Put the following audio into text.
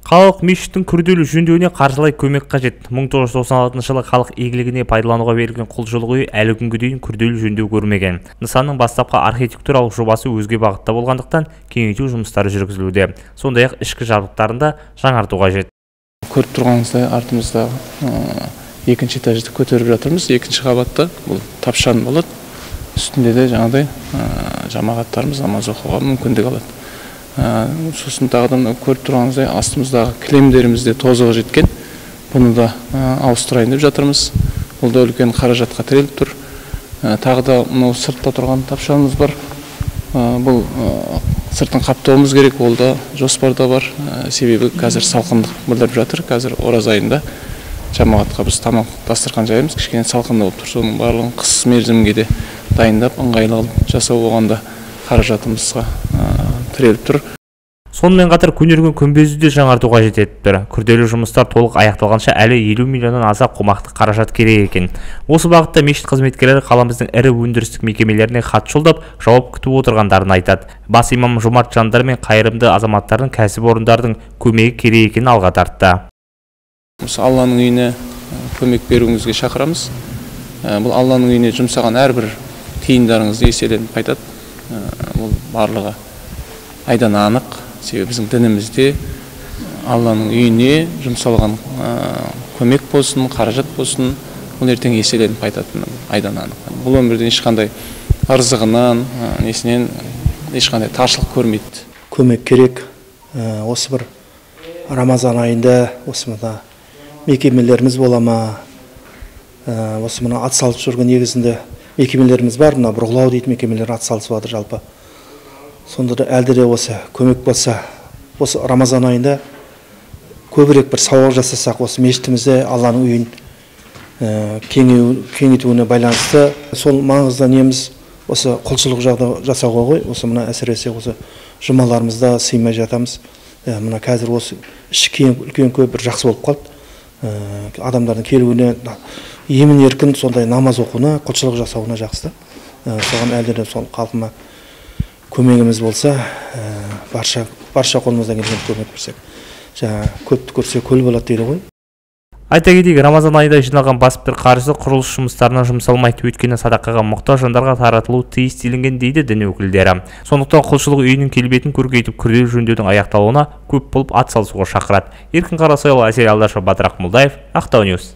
Халық мешіттің күрделі жөндеуіне қаржылай көмек қажет. 1996 жылы халық игілігіне пайдалануға берілген құлшылық үйі әлі күнге дейін күрделі жөндеу көрмеген. Нысанның бастапқы архитектуралық жобасы өзге бағытта болғандықтан кеңейту жұмыстары жүргізілуде. Сондай-ақ ішкі жабдықтарында жаңарту қажет. Көріп тұрғаныңыздай артымызда екінші этажды көтеріп жатырмыз. Екінші қабатта бұл тапшан болады. Үстінде де жаңағыдай жамағаттарымыз намаз оқуға мүмкіндік алады. Сосын тағыдан көріп тұрғаныңыздай астымыздағы кілемдерімізде тозығы жеткен. Бұны да ауыстырайын деп жатырмыз. Бұл да үлкен қаражатқа тіреліп тұр. Тағы да мынау сыртта тұрған тапшанымыз бар. Бұл сыртын қаптауымыз керек, ол да жоспарда бар. Себебі қазір салқындық білдіріп жатыр. Қазір ораза айында жамағатқа біз тамақ дастархан жайымыз, кішкене салқында болып тұр. Соның барлығын қыс мерзімге де дайындап, ыңғайлы жасау болғанда қаражатымызға тіреліп тұр. Сонымен қатар көнерген күмбезді де жаңарту қажет етіп тұр. Күрделі жұмыстар толық аяқталғанша әлі 50 миллионнан аса қомақты қаражат керек екен. Осы бағытта мешіт қызметкерлері қаламыздың ірі өндірістік мекемелеріне хат жолдап, жауап күтіп отырғандарын айтады. Бас имам жомарт жандар мен қайырымды азаматтардың кәсіпорындардың көмегі керек екенін алға тартты. Осы Алланың үйіне көмек беруіңізге шақырамыз. Бұл Алланың үйіне жұмсаған әрбір тиындарыңызды еселеніп қайтады. Бұл барлығы айдан анық. Себебі біздің дінімізде Алланың үйіне жұмсалған көмек болсын, қаражат болсын, ол ертең еселеніп қайтатыны айдан анық. Бұл өмірде ешқандай ырзығынан, несінен ешқандай таршылық көрмейді. Көмек керек. Осы бір Рамазан айында осы мына мекемелеріміз бола ма? Осы мына атсалысып жүрген негізінде мекемелеріміз бар, мына Бұрғылау дейтін мекемелер атсалысып жатыр жалпы. Сонда да әлде де осы көмек болса, осы Рамазан айында көбірек бір сауал жасасақ, осы мешітімізде Алланың үйін кеңейтуіне байланысты сол маңызды неміз осы құлшылық жасауға ғой. Осы мына әсіресе осы жұмаларымызда сыймай жатамыз. Мына қазір осы ішкі үлкен көп бір жақсы болып қалды. Адамдардың келуіне емін еркін сондай намаз оқуына, құлшылық жасауына жақсы. Соған әлде де сол қалпына көмегіміз болса, барша қолымыздан келген көмек берсек. Көпті көрсе көл болады дейді ғой. Айта кетейік, Рамазан айында жиналған баспір қаржысы құрылыс жұмыстарына жұмсалмайды, өйткені садақаға мұқтаж жандарға таратылуы тиіс делінген дейді дін өкілдері. Сондықтан құлшылық үйінің келбетін көркейтіп күрделі жөндеудің аяқталуына көп болып атсалысуға шақырады. Еркін Қарасайұлы, Әсел Алдашев, Батырақ Молдаев, Ақтау Ньюс.